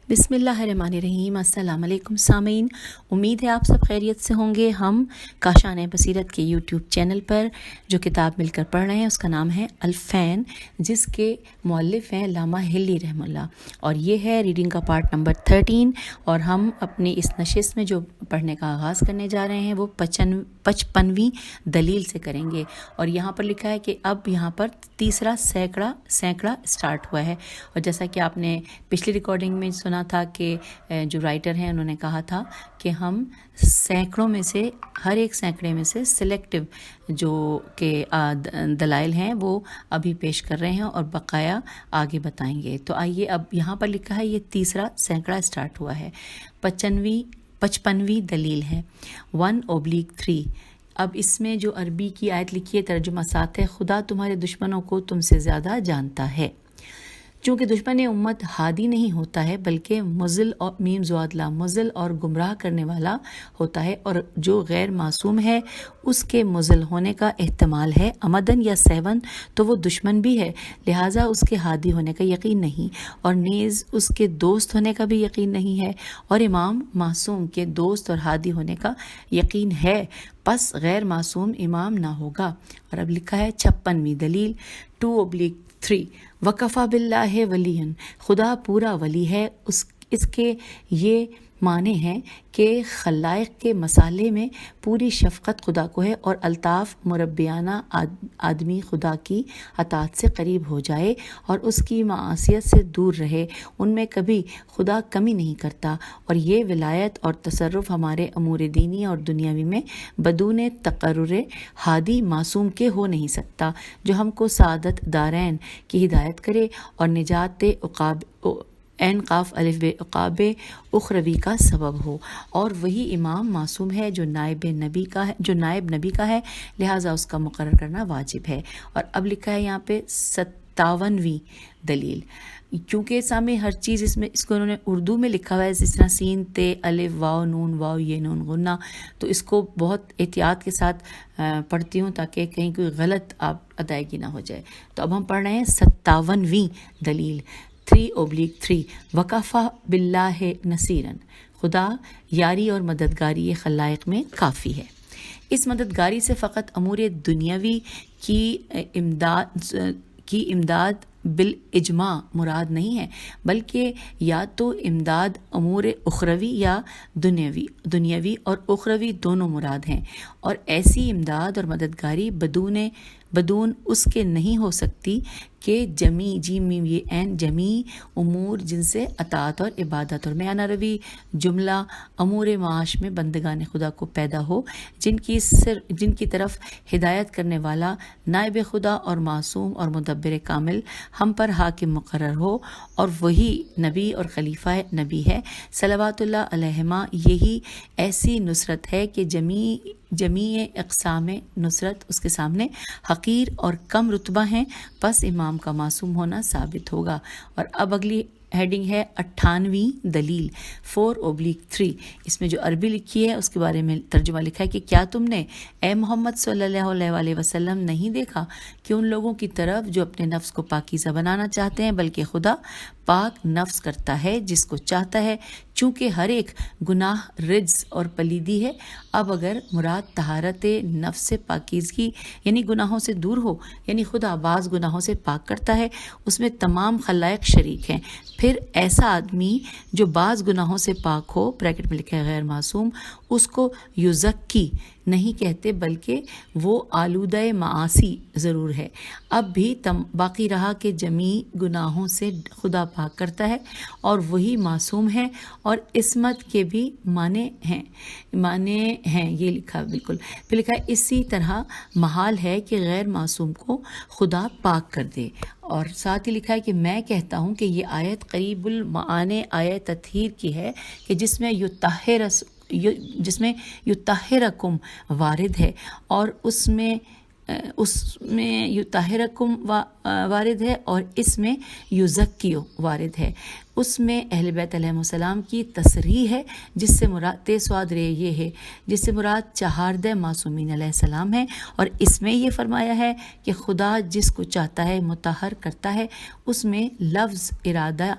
بسم اللہ الرحمن الرحیم۔ السلام علیکم سامعین، امید ہے آپ سب خیریت سے ہوں گے۔ ہم کاشان بصیرت کے یوٹیوب چینل پر جو کتاب مل کر پڑھ رہے ہیں اس کا نام ہے الفین، جس کے مؤلف ہیں علامہ ہلی رحمہ اللہ، اور یہ ہے ریڈنگ کا پارٹ نمبر 13۔ اور ہم اپنی اس نشست میں جو پڑھنے کا آغاز کرنے جا رہے ہیں وہ 55ویں دلیل سے کریں گے۔ اور یہاں پر لکھا ہے کہ اب یہاں پر تیسرا سینکڑا اسٹارٹ ہوا ہے۔ اور جیسا کہ آپ نے پچھلی ریکارڈنگ میں سنا تھا کہ جو رائٹر ہیں انہوں نے کہا تھا کہ ہم سینکڑوں میں سے، ہر ایک سینکڑے میں سے سلیکٹیو جو کہ دلائل ہیں وہ ابھی پیش کر رہے ہیں اور بقایا آگے بتائیں گے۔ تو آئیے، اب یہاں پر لکھا ہے یہ تیسرا سینکڑا اسٹارٹ ہوا ہے۔ 55ویں دلیل ہے 1/3۔ اب اس میں جو عربی کی آیت لکھی ہے، ترجمہ ساتھ ہے: خدا تمہارے دشمنوں کو تم سے زیادہ جانتا ہے۔ چونکہ دشمن امت ہادی نہیں ہوتا ہے بلکہ مضل اور میم زوادلہ مضل اور گمراہ کرنے والا ہوتا ہے، اور جو غیر معصوم ہے اس کے مضل ہونے کا احتمال ہے عمدن یا سہون، تو وہ دشمن بھی ہے، لہٰذا اس کے ہادی ہونے کا یقین نہیں، اور نیز اس کے دوست ہونے کا بھی یقین نہیں ہے، اور امام معصوم کے دوست اور ہادی ہونے کا یقین ہے، پس غیر معصوم امام نہ ہوگا۔ اور اب لکھا ہے 56ویں دلیل 2/3۔ وکفا باللہ ولی، خدا پورا ولی ہے۔ اس کے یہ معنی ہیں کہ خلائق کے مسالے میں پوری شفقت خدا کو ہے، اور الطاف مربیانہ آدمی خدا کی اطاعت سے قریب ہو جائے اور اس کی معصیت سے دور رہے، ان میں کبھی خدا کمی نہیں کرتا۔ اور یہ ولایت اور تصرف ہمارے امور دینی اور دنیاوی میں بدون تقرر ہادی معصوم کے ہو نہیں سکتا، جو ہم کو سعادت دارین کی ہدایت کرے اور نجات عین قاف الف ب عقاب اخروی کا سبب ہو۔ اور وہی امام معصوم ہے جو نائب نبی کا ہے، لہٰذا اس کا مقرر کرنا واجب ہے۔ اور اب لکھا ہے یہاں پہ 57ویں دلیل۔ کیونکہ سامنے ہر چیز اس کو انہوں نے اردو میں لکھا ہوا ہے، جس طرح سین تے الف واو نون واو یہ نون غنہ، تو اس کو بہت احتیاط کے ساتھ پڑھتی ہوں تاکہ کہیں کوئی غلط ادائیگی نہ ہو جائے۔ تو اب ہم پڑھ رہے ہیں 57ویں دلیل 3/3۔ وکفا باللہ نصیرن، خدا یاری اور مددگاری خلائق میں کافی ہے۔ اس مددگاری سے فقط امور دنیاوی کی امداد بالاجماع مراد نہیں ہے، بلکہ یا تو امداد امور اخروی یا دنیاوی اور اخروی دونوں مراد ہیں، اور ایسی امداد اور مددگاری بدون اس کے نہیں ہو سکتی کہ جمیع امور جن سے اطاعت اور عبادت اور میانہ روی جملہ امور معاش میں بندگان خدا کو پیدا ہو، جن کی طرف ہدایت کرنے والا نائب خدا اور معصوم اور مدبر کامل ہم پر حاکم مقرر ہو، اور وہی نبی اور خلیفہ نبی ہے صلوات اللہ علیہما۔ یہی ایسی نصرت ہے کہ جمیع اقسام نصرت اس کے سامنے حقیر اور کم رتبہ ہیں، پس امام کا معصوم ہونا ثابت ہوگا۔ اور اب اگلی ہیڈنگ ہے 58ویں دلیل 4/3۔ اس میں جو عربی لکھی ہے اس کے بارے میں ترجمہ لکھا ہے کہ کیا تم نے اے محمد صلی اللہ علیہ وسلم نہیں دیکھا کہ ان لوگوں کی طرف جو اپنے نفس کو پاکیزہ بنانا چاہتے ہیں، بلکہ خدا پاک نفس کرتا ہے جس کو چاہتا ہے، چونکہ ہر ایک گناہ رجس اور پلیدی ہے۔ اب اگر مراد طہارت نفس سے پاکیزگی یعنی گناہوں سے دور ہو، یعنی خدا بعض گناہوں سے پاک کرتا ہے، اس میں تمام خلائق شریک ہیں، پھر ایسا آدمی جو بعض گناہوں سے پاک ہو، بریکٹ میں لکھا ہے غیر معصوم، اس کو یزکی نہیں کہتے بلکہ وہ آلودہ معاصی ضرور ہے۔ اب بھی باقی رہا کہ جمیع گناہوں سے خدا پاک کرتا ہے اور وہی معصوم ہے، اور عصمت کے بھی معنی ہیں یہ لکھا بالکل۔ پھر لکھا ہے اسی طرح محال ہے کہ غیر معصوم کو خدا پاک کر دے، اور ساتھ ہی لکھا ہے کہ میں کہتا ہوں کہ یہ آیت قریب المعانی آیت تطہیر کی ہے، کہ جس میں یطہرکم وارد ہے، اور اس میں اس میں یطہرکم وارد ہے اور اس میں یزکیو وارد ہے. اس میں اہل بیت علیہ السلام کی تصریح ہے جس سے مراد تیسواد رے یہ ہے جس سے مراد چہاردہ معصومین علیہ السلام ہے. اور اس میں یہ فرمایا ہے کہ خدا جس کو چاہتا ہے مطہر کرتا ہے. اس میں لفظ ارادے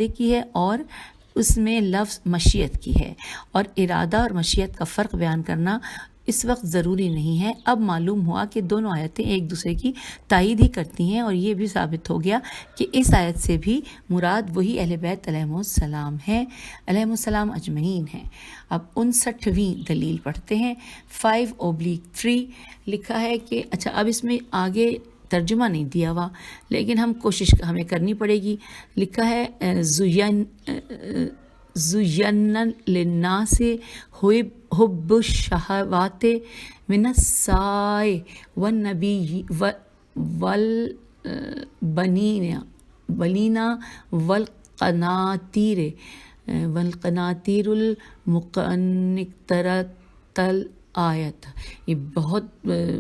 کی ہے اور اس میں لفظ مشیت کی ہے. اور ارادہ اور مشیت کا فرق بیان کرنا اس وقت ضروری نہیں ہے. اب معلوم ہوا کہ دونوں آیتیں ایک دوسرے کی تائید ہی کرتی ہیں اور یہ بھی ثابت ہو گیا کہ اس آیت سے بھی مراد وہی اہل بیت علیہ السلام ہیں، علیہ السلام اجمعین ہیں. اب 59ویں دلیل پڑھتے ہیں. 5/3 لکھا ہے کہ اچھا اب اس میں آگے ترجمہ نہیں دیا ہوا لیکن کوشش ہمیں کرنی پڑے گی. لکھا ہے زُيَّنَّ لِلنَّاسِ حُبُّ الشَّهَوَاتِ مِنَ النِّسَاءِ وَالنَّبِيِّ وَالْبَنِينَ وَالْقَنَاطِيرِ الْمُقَنطَرَةِ آیت. یہ بہت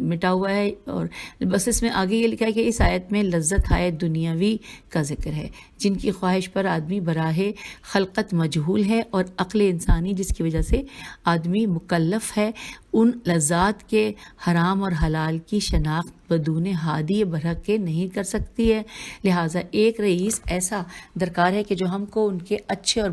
مٹا ہوا ہے اور بس اس میں آگے یہ لکھا ہے کہ اس آیت میں لذت ہائے دنیاوی کا ذکر ہے جن کی خواہش پر آدمی براہ خلقت مجہول ہے اور عقل انسانی جس کی وجہ سے آدمی مکلف ہے ان لذات کے حرام اور حلال کی شناخت بدون ہادی برحق کے نہیں کر سکتی ہے. لہٰذا ایک رئیس ایسا درکار ہے کہ جو ہم کو ان کے اچھے اور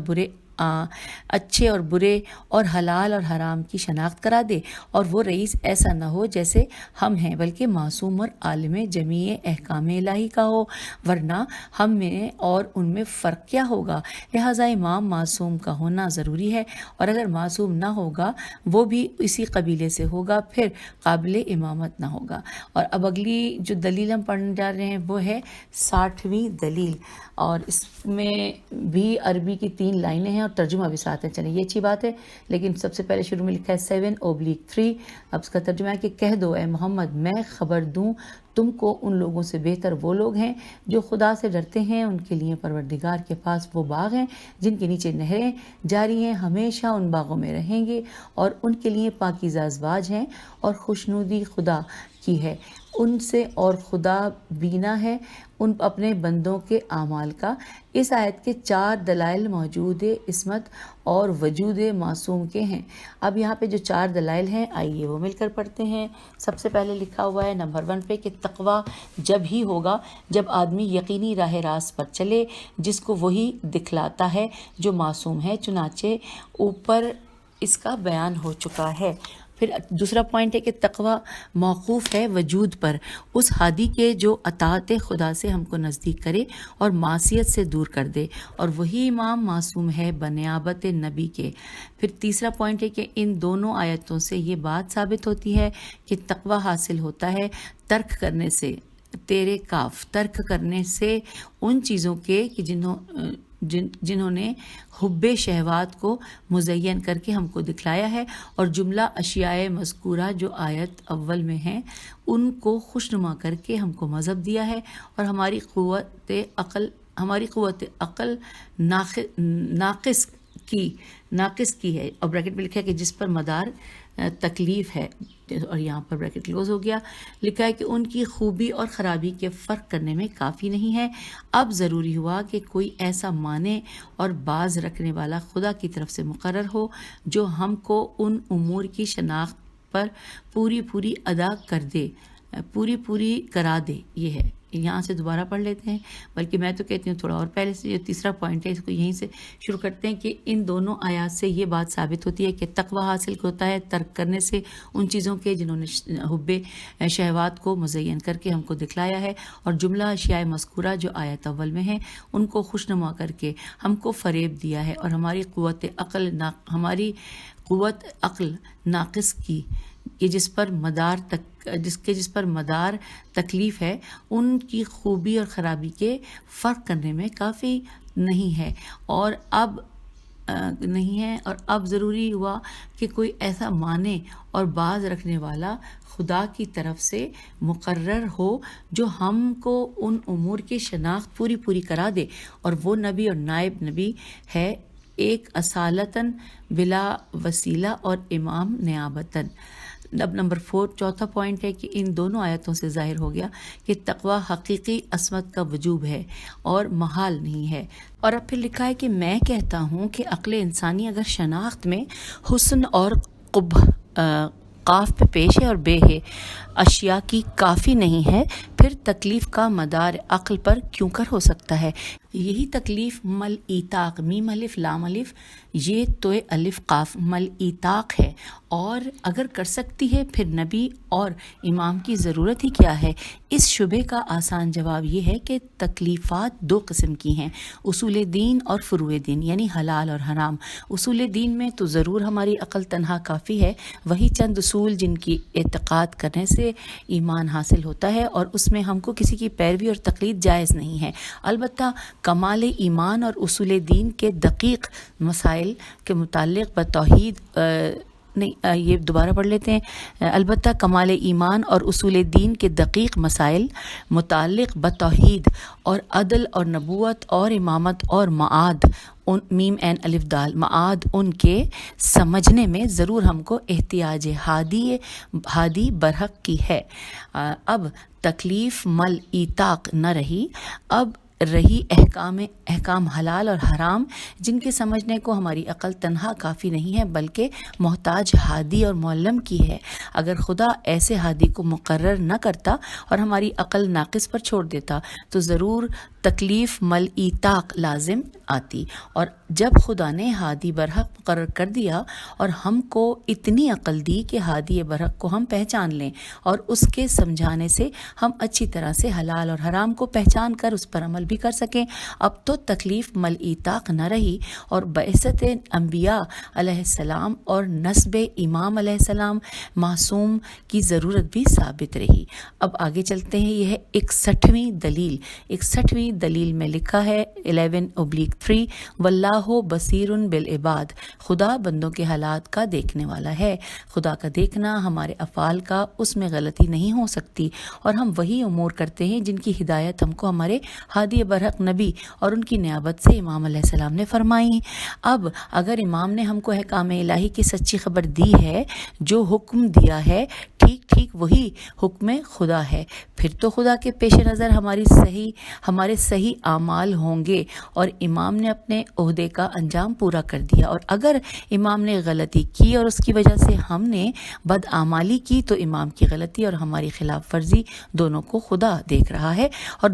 برے اور حلال اور حرام کی شناخت کرا دے. اور وہ رئیس ایسا نہ ہو جیسے ہم ہیں بلکہ معصوم اور عالم جمیع احکام الہی کا ہو، ورنہ ہم میں اور ان میں فرق کیا ہوگا. لہٰذا امام معصوم کا ہونا ضروری ہے اور اگر معصوم نہ ہوگا وہ بھی اسی قبیلے سے ہوگا پھر قابل امامت نہ ہوگا. اور اب اگلی جو دلیل ہم پڑھنے جا رہے ہیں وہ ہے 60ویں دلیل اور اس میں بھی عربی کی 3 لائنیں ہیں اور ترجمہ بھی ساتھ ہے. چلیں یہ اچھی بات ہے لیکن سب سے پہلے شروع میں لکھا ہے 7/3. اب اس کا ترجمہ ہے کہ کہہ دو اے محمد میں خبر دوں تم کو ان لوگوں سے بہتر وہ لوگ ہیں جو خدا سے ڈرتے ہیں. ان کے لیے پروردگار کے پاس وہ باغ ہیں جن کے نیچے نہریں جاری ہیں، ہمیشہ ان باغوں میں رہیں گے اور ان کے لیے پاکیزہ ازواج ہیں اور خوشنودی خدا کی ہے ان سے اور خدا بینا ہے ان اپنے بندوں کے اعمال کا. اس آیت کے 4 دلائل موجود عصمت اور وجود معصوم کے ہیں. اب یہاں پہ جو 4 دلائل ہیں آئیے وہ مل کر پڑھتے ہیں. سب سے پہلے لکھا ہوا ہے نمبر 1 پہ کہ تقویٰ جب ہی ہوگا جب آدمی یقینی راہ راست پر چلے جس کو وہی دکھلاتا ہے جو معصوم ہے، چنانچہ اوپر اس کا بیان ہو چکا ہے. پھر دوسرا پوائنٹ ہے کہ تقویٰ موقوف ہے وجود پر، اس ہادی کے جو اطاعت خدا سے ہم کو نزدیک کرے اور معصیت سے دور کر دے، اور وہی امام معصوم ہے بنیابت نبی کے. پھر تیسرا پوائنٹ ہے کہ ان دونوں آیتوں سے یہ بات ثابت ہوتی ہے کہ تقویٰ حاصل ہوتا ہے ترک کرنے سے، ترک کرنے سے ان چیزوں کے کہ جنہوں نے حب شہوات کو مزین کر کے ہم کو دکھلایا ہے، اور جملہ اشیاء مذکورہ جو آیت اول میں ہیں ان کو خوشنما کر کے ہم کو مذہب دیا ہے اور ہماری قوت عقل ناقص کی ہے. اور بریکٹ میں لکھا ہے کہ جس پر مدار تکلیف ہے، اور یہاں پر بریکٹ کلوز ہو گیا. لکھا ہے کہ ان کی خوبی اور خرابی کے فرق کرنے میں کافی نہیں ہے. اب ضروری ہوا کہ کوئی ایسا معنی اور باز رکھنے والا خدا کی طرف سے مقرر ہو جو ہم کو ان امور کی شناخت پر پوری کرا دے. یہ ہے، یہاں سے دوبارہ پڑھ لیتے ہیں، بلکہ میں تو کہتی ہوں تھوڑا اور پہلے سے جو تیسرا پوائنٹ ہے اس کو یہیں سے شروع کرتے ہیں کہ ان دونوں آیات سے یہ بات ثابت ہوتی ہے کہ تقویٰ حاصل ہوتا ہے ترک کرنے سے ان چیزوں کے جنہوں نے حب شہوات کو مزین کر کے ہم کو دکھلایا ہے، اور جملہ اشیاء مذکورہ جو آیت اول میں ہیں ان کو خوشنما کر کے ہم کو فریب دیا ہے اور ہماری قوت عقل ناقص کی کہ جس پر مدار تکلیف ہے، ان کی خوبی اور خرابی کے فرق کرنے میں کافی نہیں ہے. اور اب ضروری ہوا کہ کوئی ایسا معنی اور باز رکھنے والا خدا کی طرف سے مقرر ہو جو ہم کو ان امور کی شناخت پوری کرا دے، اور وہ نبی اور نائب نبی ہے، ایک اصالتاً بلا وسیلہ اور امام نیابتاً. اب نمبر 4 چوتھا پوائنٹ ہے کہ ان دونوں آیتوں سے ظاہر ہو گیا کہ تقوی حقیقی عصمت کا وجوب ہے اور محال نہیں ہے۔ اور اب پھر لکھا ہے کہ میں کہتا ہوں کہ عقل انسانی اگر شناخت میں حسن اور قبح قاف پہ پیش ہے اور بے ہے اشیاء کی کافی نہیں ہے، پھر تکلیف کا مدار عقل پر کیوں کر ہو سکتا ہے؟ یہی تکلیف مل ایتاق، میم الف لام الف یہ تو الف قاف مل ایتاق ہے، اور اگر کر سکتی ہے پھر نبی اور امام کی ضرورت ہی کیا ہے؟ اس شبے کا آسان جواب یہ ہے کہ تکلیفات دو قسم کی ہیں، اصول دین اور فروع دین، یعنی حلال اور حرام۔ اصول دین میں تو ضرور ہماری عقل تنہا کافی ہے، وہی چند اصول جن کی اعتقاد کرنے سے ایمان حاصل ہوتا ہے، اور اس میں ہم کو کسی کی پیروی اور تقلید جائز نہیں ہے۔ البتہ کمال ایمان اور اصول دین کے دقیق مسائل کے متعلق بتوحید نہیں، یہ دوبارہ پڑھ لیتے ہیں۔ البتہ کمال ایمان اور اصول دین کے دقیق مسائل متعلق بتوحید اور عدل اور نبوت اور امامت اور معاد میم این الف دال معاد ان کے سمجھنے میں ضرور ہم کو احتیاج ہادی برحق کی ہے۔ اب تکلیف مل ایتاق نہ رہی، اب رہی احکام حلال اور حرام، جن کے سمجھنے کو ہماری عقل تنہا کافی نہیں ہے بلکہ محتاج ہادی اور معلم کی ہے۔ اگر خدا ایسے ہادی کو مقرر نہ کرتا اور ہماری عقل ناقص پر چھوڑ دیتا تو ضرور تکلیف مل ایتاق لازم آتی، اور جب خدا نے ہادی برحق مقرر کر دیا اور ہم کو اتنی عقل دی کہ ہادی برحق کو ہم پہچان لیں اور اس کے سمجھانے سے ہم اچھی طرح سے حلال اور حرام کو پہچان کر اس پر عمل بھی کر سکیں، اب تو تکلیف مل ایتاق نہ رہی، اور بعثت انبیاء علیہ السلام اور نسب امام علیہ السلام معصوم کی ضرورت بھی ثابت رہی۔ اب آگے چلتے ہیں، یہ ہے 61ویں دلیل۔ 61ویں دلیل میں لکھا ہے 11/3 واللہ بصیر بالعباد، خدا بندوں کے حالات کا دیکھنے والا ہے۔ خدا کا دیکھنا ہمارے افعال کا، اس میں غلطی نہیں ہو سکتی، اور ہم وہی امور کرتے ہیں جن کی ہدایت ہم کو ہمارے ہادی برحق نبی اور ان کی نیابت سے امام علیہ السلام نے فرمائی۔ اب اگر امام نے ہم کو احکام الہی کی سچی خبر دی ہے، جو حکم دیا ہے ٹھیک وہی حکم خدا ہے، پھر تو خدا کے پیش نظر ہمارے صحیح اعمال ہوں گے اور امام نے اپنے عہدے کا انجام پورا کر دیا، اور اگر امام نے غلطی کی اور اس کی وجہ سے ہم نے بدعمالی کی تو امام کی غلطی اور ہماری خلاف ورزی دونوں کو خدا دیکھ رہا ہے، اور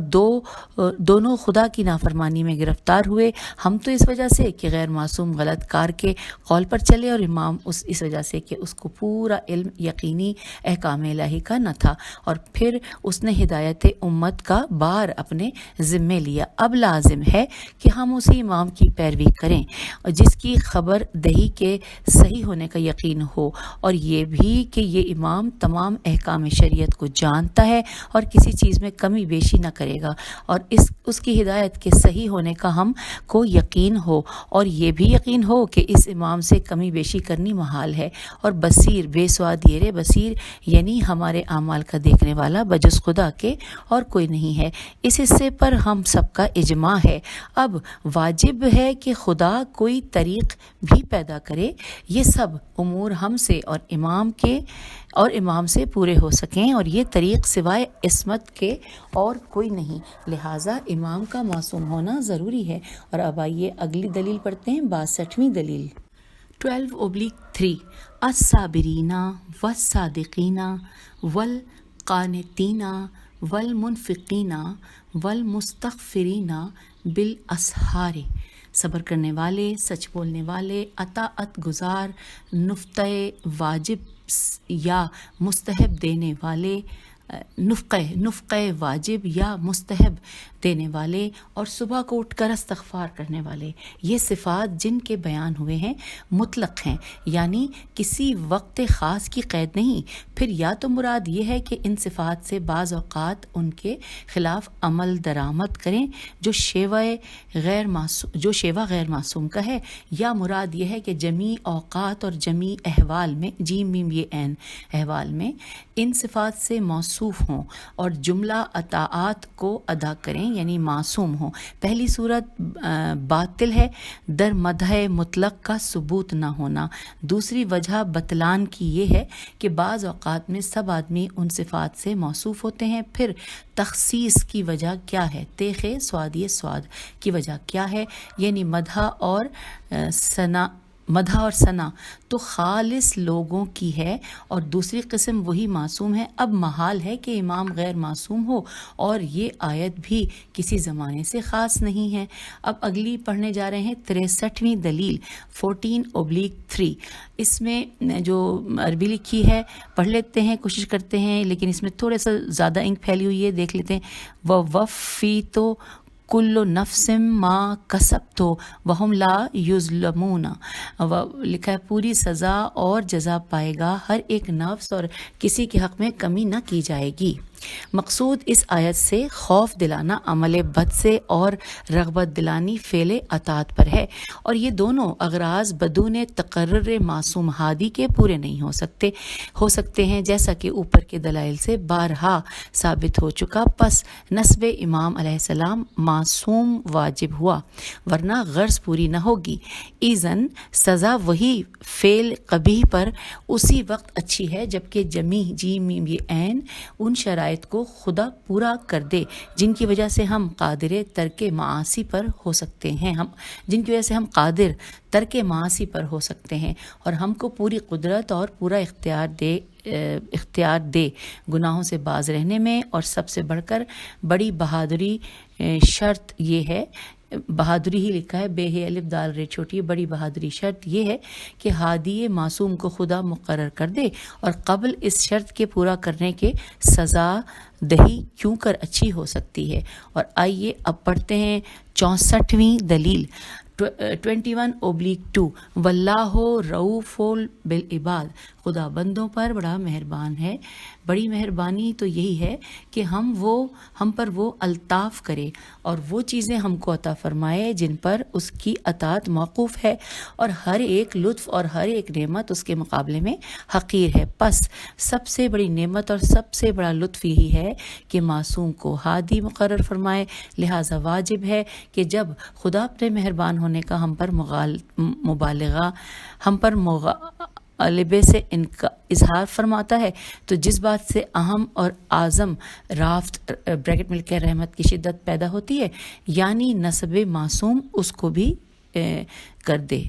دونوں خدا کی نافرمانی میں گرفتار ہوئے، ہم تو اس وجہ سے کہ غیر معصوم غلط کار کے قول پر چلے، اور امام اس وجہ سے کہ اس کو پورا علم یقینی احکام الہی کا نہ تھا، اور پھر اس نے ہدایت امت کا بار اپنے ذمے لیا۔ اب لازم ہے کہ ہم اسی امام کی پیروی کریں جس کی خبر دہی کے صحیح ہونے کا یقین ہو، اور یہ بھی کہ یہ امام تمام احکام شریعت کو جانتا ہے اور کسی چیز میں کمی بیشی نہ کرے گا، اور اس کی ہدایت کے صحیح ہونے کا ہم کو یقین ہو، اور یہ بھی یقین ہو کہ اس امام سے کمی بیشی کرنی محال ہے، اور بصیر بے سواد یرے بصیر یعنی ہمارے اعمال کا دیکھنے والا بجز خدا کے اور کوئی نہیں ہے۔ اس حصے پر ہم سب کا اجماع ہے۔ اب واجب ہے کہ خدا کوئی طریق بھی پیدا کرے، یہ سب امور ہم سے اور امام سے پورے ہو سکیں، اور یہ طریق سوائے عصمت کے اور کوئی نہیں، لہٰذا امام کا معصوم ہونا ضروری ہے۔ اور اب آئیے اگلی دلیل پڑھتے ہیں، 62ویں دلیل 12/3 الصابرین والصادقین والقانتین والمنفقین والمستغفرین بالاسحار، صبر کرنے والے، سچ بولنے والے، اطاعت گزار، نفقہ واجب یا مستحب دینے والے، نفقہ واجب یا مستحب دینے والے، اور صبح کو اٹھ کر استغفار کرنے والے، یہ صفات جن کے بیان ہوئے ہیں مطلق ہیں، یعنی کسی وقت خاص کی قید نہیں۔ پھر یا تو مراد یہ ہے کہ ان صفات سے بعض اوقات ان کے خلاف عمل درآمد کریں جو شیوہ غیر معصوم کا ہے، یا مراد یہ ہے کہ جمیع اوقات اور جمیع احوال میں جیم میم یہ عین احوال میں ان صفات سے موصوف موصوف ہوں اور جملہ اطاعت کو ادا کریں یعنی معصوم ہوں۔ پہلی صورت باطل ہے، در مدح مطلق کا ثبوت نہ ہونا۔ دوسری وجہ بطلان کی یہ ہے کہ بعض اوقات میں سب آدمی ان صفات سے موصوف ہوتے ہیں، پھر تخصیص کی وجہ کیا ہے؟ تیخے سوادی سواد کی وجہ کیا ہے؟ یعنی مدح اور ثنا تو خالص لوگوں کی ہے اور دوسری قسم وہی معصوم ہے۔ اب محال ہے کہ امام غیر معصوم ہو، اور یہ آیت بھی کسی زمانے سے خاص نہیں ہے۔ اب اگلی پڑھنے جا رہے ہیں 63ویں دلیل 14/3۔ اس میں جو عربی لکھی ہے پڑھ لیتے ہیں، کوشش کرتے ہیں، لیکن اس میں تھوڑا سا زیادہ انک پھیلی ہوئی ہے، دیکھ لیتے ہیں۔ وَوَفِّیتُ کل نفس ما کسبت وہم لا یظلمون، لکھا ہے پوری سزا اور جزا پائے گا ہر ایک نفس اور کسی کے حق میں کمی نہ کی جائے گی۔ مقصود اس آیت سے خوف دلانا عمل بد سے اور رغبت دلانی فعل اطاعت پر ہے، اور یہ دونوں اغراض بدون تقرر معصوم ہادی کے پورے نہیں ہو سکتے ہیں، جیسا کہ اوپر کے دلائل سے بارہا ثابت ہو چکا۔ پس نسب امام علیہ السلام معصوم واجب ہوا، ورنہ غرض پوری نہ ہوگی۔ ایذن سزا وہی فعل قبیح پر اسی وقت اچھی ہے جبکہ جیم عین ان شرائط کو خدا پورا کر دے جن کی وجہ سے ہم قادر ترک معاصی پر ہو سکتے ہیں، ہو سکتے ہیں، اور ہم کو پوری قدرت اور پورا اختیار دے گناہوں سے باز رہنے میں۔ اور سب سے بڑھ کر بڑی بہادری شرط یہ ہے، بہادری ہی لکھا ہے، بے ہے الف دال رے چھوٹی، بڑی بہادری شرط یہ ہے کہ ہادی معصوم کو خدا مقرر کر دے، اور قبل اس شرط کے پورا کرنے کے سزا دہی کیوں کر اچھی ہو سکتی ہے۔ اور آئیے اب پڑھتے ہیں 64ویں دلیل 21/2۔ واللہ رؤوف بالعباد، خدا بندوں پر بڑا مہربان ہے۔ بڑی مہربانی تو یہی ہے کہ ہم پر وہ الطاف کرے اور وہ چیزیں ہم کو عطا فرمائے جن پر اس کی اطاعت موقوف ہے، اور ہر ایک لطف اور ہر ایک نعمت اس کے مقابلے میں حقیر ہے۔ پس سب سے بڑی نعمت اور سب سے بڑا لطف یہی ہے کہ معصوم کو ہادی مقرر فرمائے، لہٰذا واجب ہے کہ جب خدا اپنے مہربان ہونے کا ہم پر مغالبے سے اظہار فرماتا ہے، تو جس بات سے اہم اور اعظم رافت بریکٹ میں لکھے رحمت کی شدت پیدا ہوتی ہے، یعنی نسب معصوم اس کو بھی کر دے۔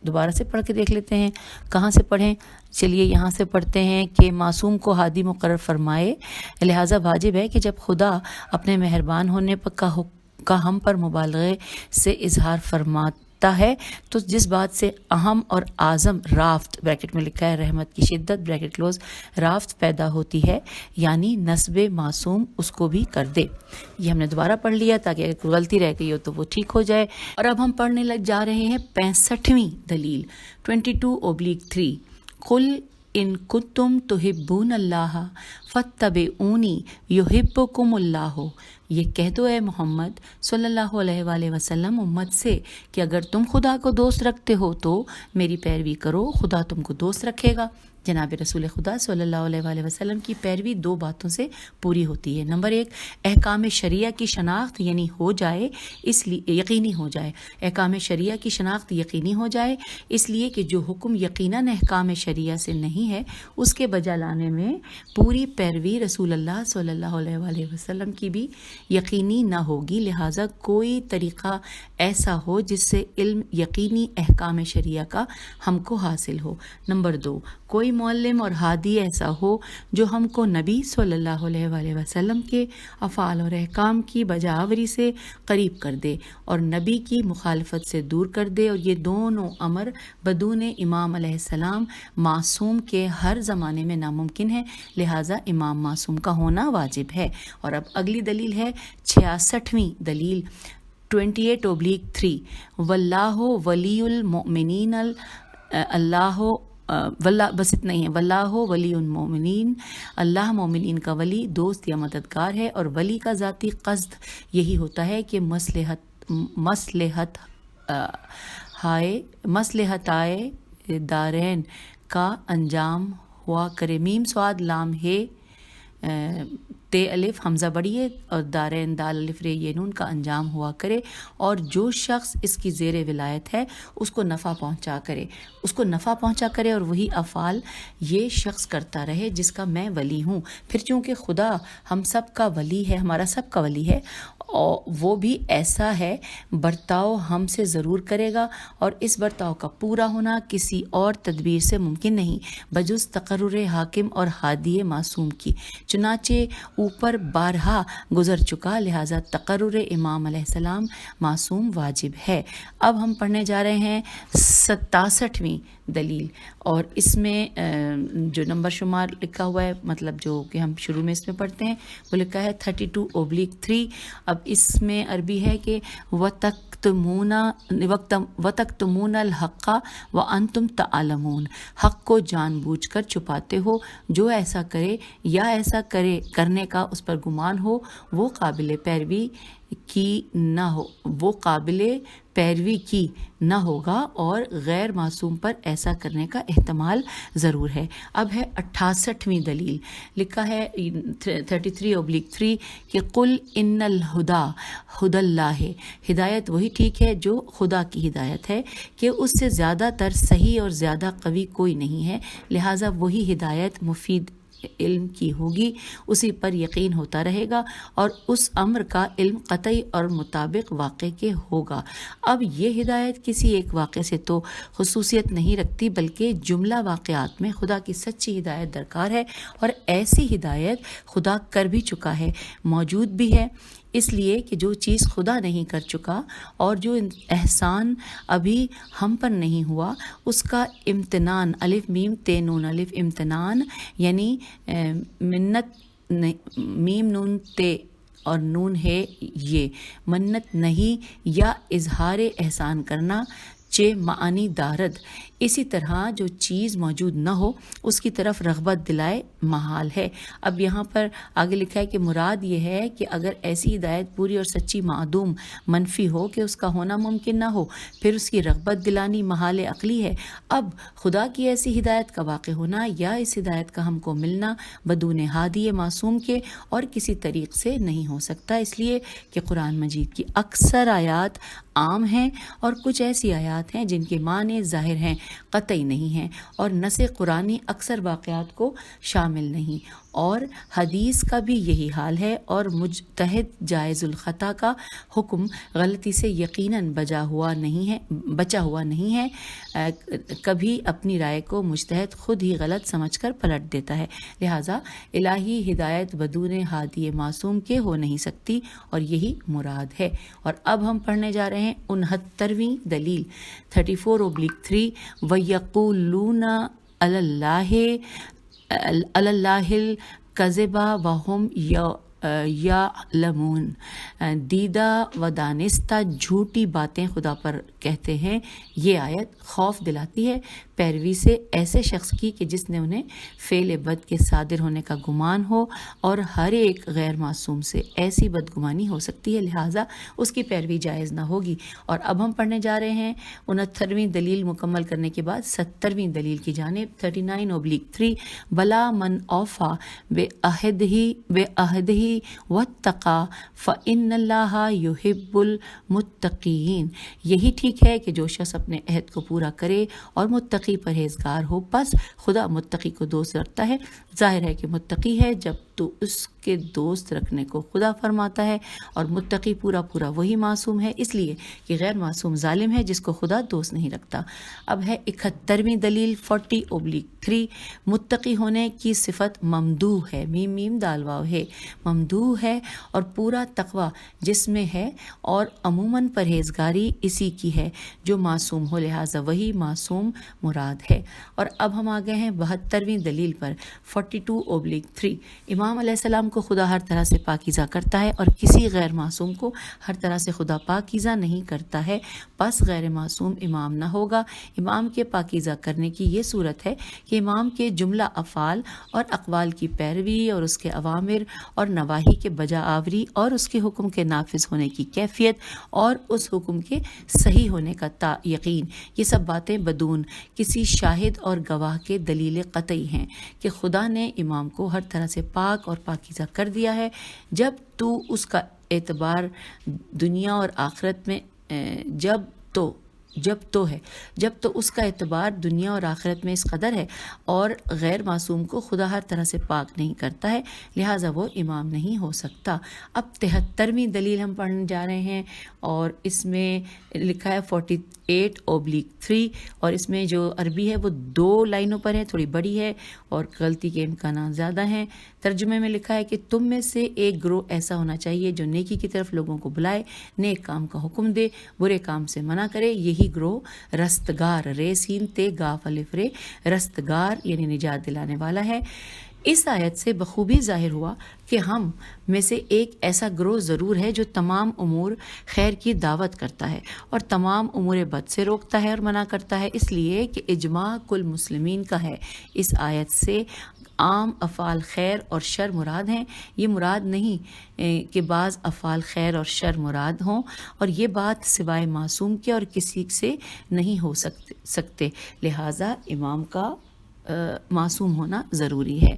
دوبارہ سے پڑھ کے دیکھ لیتے ہیں، کہاں سے پڑھیں؟ چلیے یہاں سے پڑھتے ہیں کہ معصوم کو ہادی مقرر فرمائے، لہٰذا واجب ہے کہ جب خدا اپنے مہربان ہونے کا ہم پر مبالغے سے اظہار فرماتا ہے، تو جس بات سے اہم اور اعظم رافت بریکٹ میں لکھا ہے رحمت کی شدت بریکٹ کلوز رافت پیدا ہوتی ہے، یعنی نسب معصوم اس کو بھی کر دے۔ یہ ہم نے دوبارہ پڑھ لیا تاکہ اگر کوئی غلطی رہ گئی ہو تو وہ ٹھیک ہو جائے۔ اور اب ہم پڑھنے لگ جا رہے ہیں 65ویں دلیل 22/3۔ قل ان کنتم تحبون اللہ فاتبعونی یحبکم اللہ، یہ کہہ دو اے محمد صلی اللہ علیہ وآلہ وسلم امت سے کہ اگر تم خدا کو دوست رکھتے ہو تو میری پیروی کرو، خدا تم کو دوست رکھے گا۔ جناب رسول خدا صلی اللہ علیہ وآلہ وسلم کی پیروی دو باتوں سے پوری ہوتی ہے۔ نمبر 1، احکام شریعہ کی شناخت یعنی یقینی ہو جائے، احکام شریعہ کی شناخت یقینی ہو جائے، اس لیے کہ جو حکم یقیناً احکام شریعہ سے نہیں ہے اس کے بجا لانے میں پوری پیروی رسول اللہ صلی اللہ علیہ وآلہ وسلم کی بھی یقینی نہ ہوگی، لہٰذا کوئی طریقہ ایسا ہو جس سے علم یقینی احکام شریعہ کا ہم کو حاصل ہو۔ نمبر 2، کوئی معلم اور ہادی ایسا ہو جو ہم کو نبی صلی اللہ علیہ وآلہ وسلم کے افعال اور احکام کی بجاوری سے قریب کر دے اور نبی کی مخالفت سے دور کر دے، اور یہ دونوں امر بدون امام علیہ السلام معصوم کے ہر زمانے میں ناممکن ہے، لہٰذا امام معصوم کا ہونا واجب ہے۔ اور اب اگلی دلیل ہے 66ویں دلیل 28/3۔ واللہ ولی المؤمنین، بس اتنا ہی ہے، واللہ ولی المؤمنین، اللہ مومنین کا ولی، دوست یا مددگار ہے، اور ولی کا ذاتی قصد یہی ہوتا ہے کہ مصلحت دارین کا انجام ہوا کرے۔ میم سواد لام ہے تے الف حمزہ بڑی ہے اور دارین دال الف رے یہ نون کا انجام ہوا کرے، اور جو شخص اس کی زیر ولایت ہے اس کو نفع پہنچا کرے اور وہی افعال یہ شخص کرتا رہے جس کا میں ولی ہوں۔ پھر چونکہ خدا ہم سب کا ولی ہے، ہمارا سب کا ولی ہے، اور وہ بھی ایسا ہے، برتاؤ ہم سے ضرور کرے گا، اور اس برتاؤ کا پورا ہونا کسی اور تدبیر سے ممکن نہیں بجز تقرر حاکم اور ہادی معصوم کی، چنانچہ اوپر بارہا گزر چکا، لہٰذا تقرر امام علیہ السلام معصوم واجب ہے۔ اب ہم پڑھنے جا رہے ہیں 67ویں دلیل، اور اس میں جو نمبر شمار لکھا ہوا ہے، مطلب جو کہ ہم شروع میں اس میں پڑھتے ہیں، وہ لکھا ہے 32/3۔ اب اس میں عربی ہے کہ وَتَكْتُمُونَ الْحَقَّ وَأَنْتُمْ تَعْلَمُونَ، حق کو جان بوجھ کر چھپاتے ہو، جو ایسا کرے یا ایسا کرنے کا اس پر گمان ہو وہ قابل پیروی کی نہ ہوگا، اور غیر معصوم پر ایسا کرنے کا احتمال ضرور ہے۔ اب ہے 68ویں دلیل، لکھا ہے 33/3 کہ قل ان الہدا ہدی اللہ، ہدایت وہی ٹھیک ہے جو خدا کی ہدایت ہے، کہ اس سے زیادہ تر صحیح اور زیادہ قوی کوئی نہیں ہے، لہٰذا وہی ہدایت مفید علم کی ہوگی، اسی پر یقین ہوتا رہے گا، اور اس امر کا علم قطعی اور مطابق واقع کے ہوگا۔ اب یہ ہدایت کسی ایک واقعے سے تو خصوصیت نہیں رکھتی، بلکہ جملہ واقعات میں خدا کی سچی ہدایت درکار ہے، اور ایسی ہدایت خدا کر بھی چکا ہے، موجود بھی ہے، اس لیے کہ جو چیز خدا نہیں کر چکا اور جو احسان ابھی ہم پر نہیں ہوا، اس کا امتنان، الف میم تے نون الف امتنان، یعنی منت، میم نون تے اور نون ہے یہ، منت نہیں یا اظہار احسان کرنا، چے معانی دارد، اسی طرح جو چیز موجود نہ ہو اس کی طرف رغبت دلائے محال ہے۔ اب یہاں پر آگے لکھا ہے کہ مراد یہ ہے کہ اگر ایسی ہدایت پوری اور سچی معدوم، منفی ہو کہ اس کا ہونا ممکن نہ ہو، پھر اس کی رغبت دلانی محال عقلی ہے۔ اب خدا کی ایسی ہدایت کا واقع ہونا یا اس ہدایت کا ہم کو ملنا بدون ہادی معصوم کے اور کسی طریق سے نہیں ہو سکتا، اس لیے کہ قرآن مجید کی اکثر آیات عام ہیں، اور کچھ ایسی آیات ہیں جن کے معنی ظاہر ہیں، قطعی نہیں ہیں، اور نص قرآنی اکثر واقعات کو شامل نہیں، اور حدیث کا بھی یہی حال ہے، اور مجتہد جائز الخطا کا حکم غلطی سے یقیناً بچا ہوا نہیں ہے، کبھی اپنی رائے کو مجتہد خود ہی غلط سمجھ کر پلٹ دیتا ہے، لہٰذا الہی ہدایت بدون ہادی معصوم کے ہو نہیں سکتی، اور یہی مراد ہے۔ اور اب ہم پڑھنے جا رہے ہیں 69ویں دلیل 34/3 وَيَقُولُونَ عَلَى اللَّهِ الْكَذِبَ وَهُمْ یعلمون، دیدہ و دانستہ جھوٹی باتیں خدا پر کہتے ہیں۔ یہ آیت خوف دلاتی ہے پیروی سے ایسے شخص کی کہ جس نے انہیں فعل بد کے صادر ہونے کا گمان ہو، اور ہر ایک غیر معصوم سے ایسی بدگمانی ہو سکتی ہے، لہٰذا اس کی پیروی جائز نہ ہوگی۔ اور اب ہم پڑھنے جا رہے ہیں 69ویں دلیل مکمل کرنے کے بعد 70ویں دلیل کی جانب 39/3 بلا من اوفا بعہدہ واتقى فإن اللہ يحب المتقین، یہی ٹھیک ہے کہ جو شخص اپنے عہد کو پورا کرے اور متقی پرہیزگار ہو، پس خدا متقی کو دوست رکھتا ہے۔ ظاہر ہے کہ متقی ہے جب تو اس کے دوست رکھنے کو خدا فرماتا ہے، اور متقی پورا وہی معصوم ہے، اس لیے کہ غیر معصوم ظالم ہے جس کو خدا دوست نہیں رکھتا۔ اب ہے 71ویں دلیل 40/3 متقی ہونے کی صفت ممدوح ہے، میم دال واو ہے، ممدوح ہے، اور پورا تقوی جس میں ہے، اور عموماً پرہیزگاری اسی کی ہے جو معصوم ہو، لہٰذا وہی معصوم مراد ہے۔ اور اب ہم آگے ہیں 72ویں دلیل پر 42/3 امام علیہ السلام کو خدا ہر طرح سے پاکیزہ کرتا ہے، اور کسی غیر معصوم کو ہر طرح سے خدا پاکیزہ نہیں کرتا ہے، پس غیر معصوم امام نہ ہوگا۔ امام کے پاکیزہ کرنے کی یہ صورت ہے کہ امام کے جملہ افعال اور اقوال کی پیروی اور اس کے اوامر اور نواہی کے بجا آوری اور اس کے حکم کے نافذ ہونے کی کیفیت اور اس حکم کے صحیح ہونے کا یقین، یہ سب باتیں بدون کسی شاہد اور گواہ کے دلیل قطعی ہیں کہ خدا نے امام کو ہر طرح سے پاک اور پاکیزہ کر دیا ہے۔ جب تو اس کا اعتبار دنیا اور آخرت میں جب تو اس کا اعتبار دنیا اور آخرت میں اس قدر ہے اور غیر معصوم کو خدا ہر طرح سے پاک نہیں کرتا ہے، لہٰذا وہ امام نہیں ہو سکتا۔ اب 73ویں دلیل ہم پڑھنے جا رہے ہیں اور اس میں لکھا ہے 48/3 اور اس میں جو عربی ہے وہ 2 لائنوں پر ہے، تھوڑی بڑی ہے اور غلطی کے امکانات زیادہ ہیں۔ ترجمے میں لکھا ہے کہ تم میں سے ایک گروہ ایسا ہونا چاہیے جو نیکی کی طرف لوگوں کو بلائے، نیک کام کا حکم دے، برے کام سے منع کرے۔ یہی گروہ رستگار، رے سین تے گاف الف رے، رستگار یعنی نجات دلانے والا ہے۔ اس آیت سے بخوبی ظاہر ہوا کہ ہم میں سے ایک ایسا گروہ ضرور ہے جو تمام امور خیر کی دعوت کرتا ہے اور تمام امور بد سے روکتا ہے اور منع کرتا ہے، اس لیے کہ اجماع کل مسلمین کا ہے۔ اس آیت سے عام افعال خیر اور شر مراد ہیں۔ یہ مراد نہیں کہ بعض افعال خیر اور شر مراد ہوں، اور یہ بات سوائے معصوم کے اور کسی سے نہیں ہو سکتے، لہٰذا امام کا معصوم ہونا ضروری ہے۔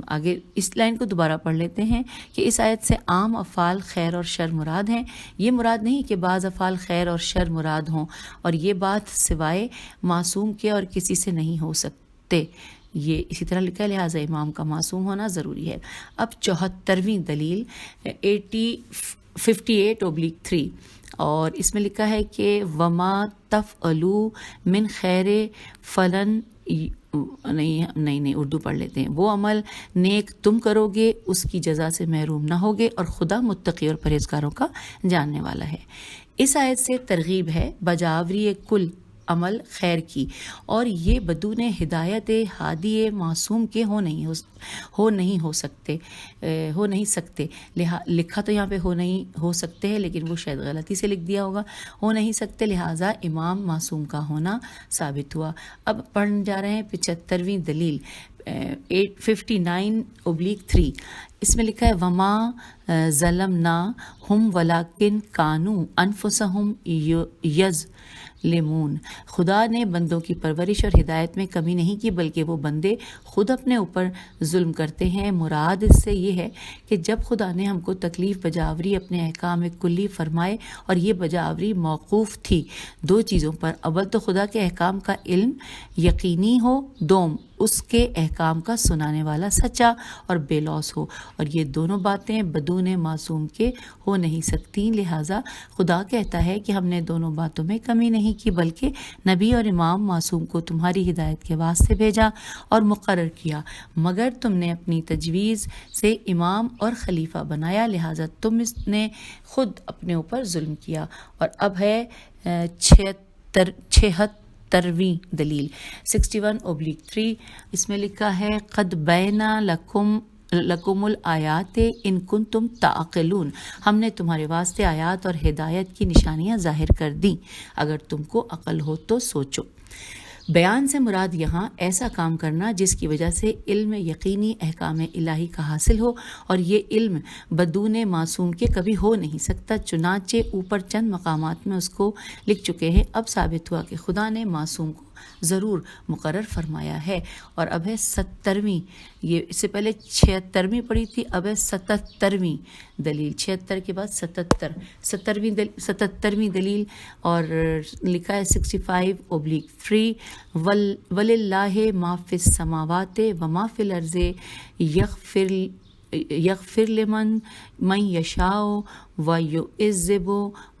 آگے اس لائن کو دوبارہ پڑھ لیتے ہیں کہ اس آیت سے عام افعال خیر اور شر مراد ہیں۔ یہ مراد نہیں کہ بعض افعال خیر اور شر مراد ہوں، اور یہ بات سوائے معصوم کے اور کسی سے نہیں ہو سکتے، یہ اسی طرح لکھا ہے، لہٰذا امام کا معصوم ہونا ضروری ہے۔ اب 74ویں دلیل 58/3 اور اس میں لکھا ہے کہ وما تفعلوا من خیر فلن نہیں اردو پڑھ لیتے ہیں، وہ عمل نیک تم کرو گے اس کی جزا سے محروم نہ ہوگے اور خدا متقی اور پرہیزگاروں کا جاننے والا ہے۔ اس آیت سے ترغیب ہے بجاوری کل عمل خیر کی، اور یہ بدون ہدایت ہادی معصوم کے ہو نہیں سکتے۔ لکھا تو یہاں پہ ہو سکتے ہیں، لیکن وہ شاید غلطی سے لکھ دیا ہوگا، ہو نہیں سکتے، لہٰذا امام معصوم کا ہونا ثابت ہوا۔ اب پڑھنے جا رہے ہیں 75ویں دلیل 59/3۔ اس میں لکھا ہے وما ظلمنا ہم ولیکن کانوا انفسہم یظلمون۔ خدا نے بندوں کی پرورش اور ہدایت میں کمی نہیں کی، بلکہ وہ بندے خود اپنے اوپر ظلم کرتے ہیں۔ مراد اس سے یہ ہے کہ جب خدا نے ہم کو تکلیف بجاوری اپنے احکام کلی فرمائے، اور یہ بجاوری موقوف تھی 2 چیزوں پر، اول تو خدا کے احکام کا علم یقینی ہو، دوم اس کے احکام کا سنانے والا سچا اور بے لوث ہو، اور یہ دونوں باتیں بدون معصوم کے ہو نہیں سکتی، لہٰذا خدا کہتا ہے کہ ہم نے دونوں باتوں میں کمی نہیں کی، بلکہ نبی اور امام معصوم کو تمہاری ہدایت کے واسطے بھیجا اور مقرر کیا، مگر تم نے اپنی تجویز سے امام اور خلیفہ بنایا، لہٰذا تم نے خود اپنے اوپر ظلم کیا۔ اور اب ہے 76ویں دلیل 61/3۔ اس میں لکھا ہے قد بینا لکم الآیات ان کنتم تعقلون۔ ہم نے تمہارے واسطے آیات اور ہدایت کی نشانیاں ظاہر کر دیں، اگر تم کو عقل ہو تو سوچو۔ بیان سے مراد یہاں ایسا کام کرنا جس کی وجہ سے علم یقینی احکام الہی کا حاصل ہو، اور یہ علم بدون معصوم کے کبھی ہو نہیں سکتا، چنانچہ اوپر چند مقامات میں اس کو لکھ چکے ہیں۔ اب ثابت ہوا کہ خدا نے معصوم کو ضرور مقرر فرمایا ہے۔ اور اب ہے 70ویں، یہ اس سے پہلے 76ویں پڑھی تھی، اب ہے 77ویں دلیل، 76 کے بعد 77ویں دلیل، اور لکھا ہے 65/3 وَلِلَّهِ مَا فِي السَّمَاوَاتِ وَمَا فِي الْأَرْضِ یغفر لمن یشاء ویعذب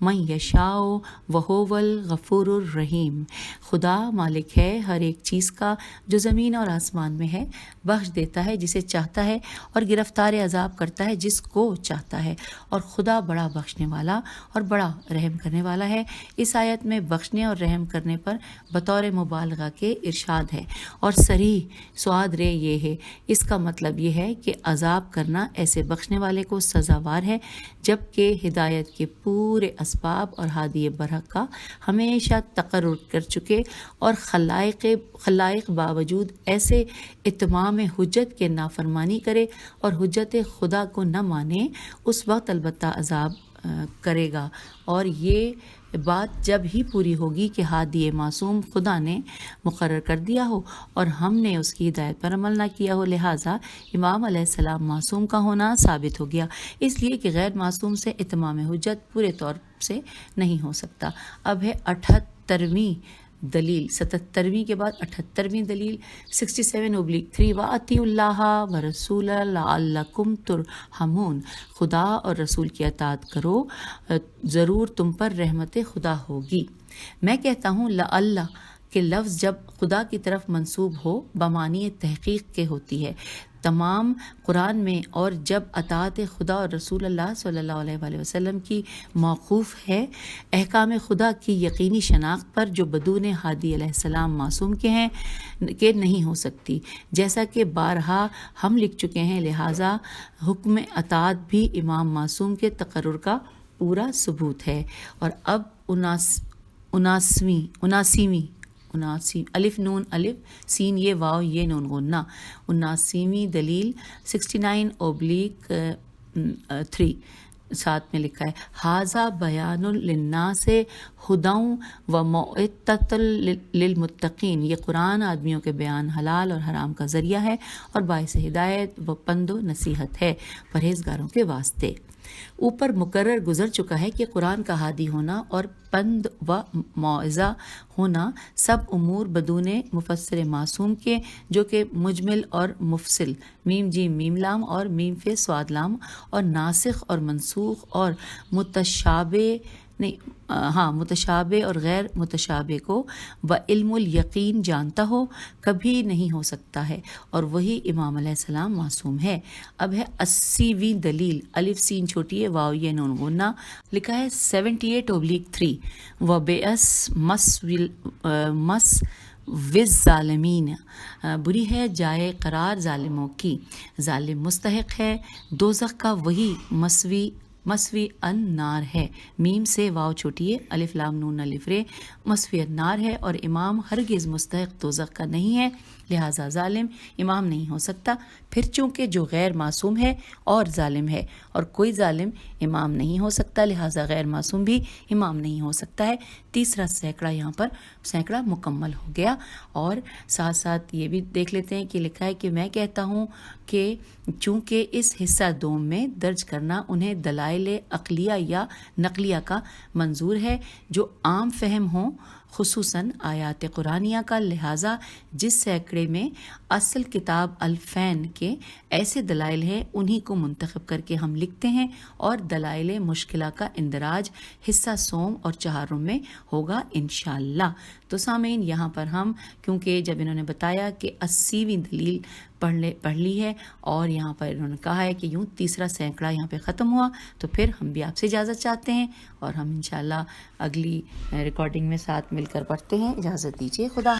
من یشاء وہو الغفور الرحیم۔ خدا مالک ہے ہر ایک چیز کا جو زمین اور آسمان میں ہے، بخش دیتا ہے جسے چاہتا ہے اور گرفتار عذاب کرتا ہے جس کو چاہتا ہے، اور خدا بڑا بخشنے والا اور بڑا رحم کرنے والا ہے۔ اس آیت میں بخشنے اور رحم کرنے پر بطور مبالغہ کے ارشاد ہے، اور صریح سواد رے یہ ہے، اس کا مطلب یہ ہے کہ عذاب کرنا ایسے بخشنے والے کو سزاوار ہے، جبکہ کہ ہدایت کے پورے اسباب اور ہادی برحق کا ہمیشہ تقرر کر چکے اور خلائق باوجود ایسے اتمام حجت کے نافرمانی کرے اور حجت خدا کو نہ مانے، اس وقت البتہ عذاب کرے گا، اور یہ بات جب ہی پوری ہوگی کہ ہادی معصوم خدا نے مقرر کر دیا ہو اور ہم نے اس کی ہدایت پر عمل نہ کیا ہو، لہٰذا امام علیہ السلام معصوم کا ہونا ثابت ہو گیا، اس لیے کہ غیر معصوم سے اتمام حجت پورے طور سے نہیں ہو سکتا۔ اب ہے 78ویں دلیل، 77ویں کے بعد 78ویں دلیل 67/3 وَأَطِیعُوا اللَّهَ وَرَسُولَهُ لَعَلَّکُمْ تُرْحَمُونَ، خدا اور رسول کی اطاعت کرو، ضرور تم پر رحمت خدا ہوگی۔ میں کہتا ہوں لعل کہ لفظ جب خدا کی طرف منسوب ہو بمعنی تحقیق کے ہوتی ہے تمام قرآن میں، اور جب اطاعت خدا اور رسول اللہ صلی اللہ علیہ وآلہ وسلم کی موقوف ہے احکام خدا کی یقینی شناخت پر جو بدون ہادی علیہ السلام معصوم کے ہیں کہ نہیں ہو سکتی، جیسا کہ بارہا ہم لکھ چکے ہیں، لہٰذا حکم اطاعت بھی امام معصوم کے تقرر کا پورا ثبوت ہے۔ اور اب 79ویں الف نون الف سین یہ واو یہ نون غنہ 79ویں دلیل 69/3 ساتھ میں لکھا ہے، ھذا بیان للناس ھدی و موعظۃ للمتقین، یہ قرآن آدمیوں کے بیان حلال اور حرام کا ذریعہ ہے اور باعث ہدایت و پند و نصیحت ہے پرہیزگاروں کے واسطے۔ اوپر مقرر گزر چکا ہے کہ قرآن کا ہادی ہونا اور پند و موعظہ ہونا سب امور بدون مفسر معصوم کے، جو کہ مجمل اور مفصل میم جیم میم لام اور میم فے صاد لام، اور ناسخ اور منسوخ اور متشابہ اور غیر متشابہ کو بعلم الیقین جانتا ہو کبھی نہیں ہو سکتا ہے، اور وہی امام علیہ السلام معصوم ہے۔ اب ہے 80ویں دلیل الف سین چھوٹی ہے واو یہ نون غنہ، لکھا ہے 78/3 وبئس مس وز ظالمین، بری ہے جائے قرار ظالموں کی، ظالم مستحق ہے دوزخ کا، وہی مسوی النار ہے، میم سے واو چھوٹی ہے الف لام نون الف رے، مسوی النار ہے، اور امام ہرگز مستحق دوزخ کا نہیں ہے، لہٰذا ظالم امام نہیں ہو سکتا۔ پھر چونکہ جو غیر معصوم ہے اور ظالم ہے، اور کوئی ظالم امام نہیں ہو سکتا، لہٰذا غیر معصوم بھی امام نہیں ہو سکتا ہے۔ تیسرا سینکڑا یہاں پر سینکڑا مکمل ہو گیا، اور ساتھ ساتھ یہ بھی دیکھ لیتے ہیں کہ لکھا ہے کہ میں کہتا ہوں کہ چونکہ اس حصہ دوم میں درج کرنا انہیں دلائل عقلیہ یا نقلیہ کا منظور ہے جو عام فہم ہوں، خصوصاً آیات قرآنیہ کا، لہٰذا جس سینکڑے میں اصل کتاب الفین کے ایسے دلائل ہیں انہی کو منتخب کر کے ہم لکھتے ہیں، اور دلائل مشکلہ کا اندراج حصہ سوم اور چہارم میں ہوگا انشاءاللہ۔ تو سامعین یہاں پر ہم کیونکہ جب انہوں نے بتایا کہ 80ویں دلیل پڑھ لی ہے، اور یہاں پر انہوں نے کہا ہے کہ یوں تیسرا سینکڑا یہاں پہ ختم ہوا، تو پھر ہم بھی آپ سے اجازت چاہتے ہیں، اور ہم انشاءاللہ اگلی ریکارڈنگ میں ساتھ مل کر پڑھتے ہیں۔ اجازت دیجیے، خدا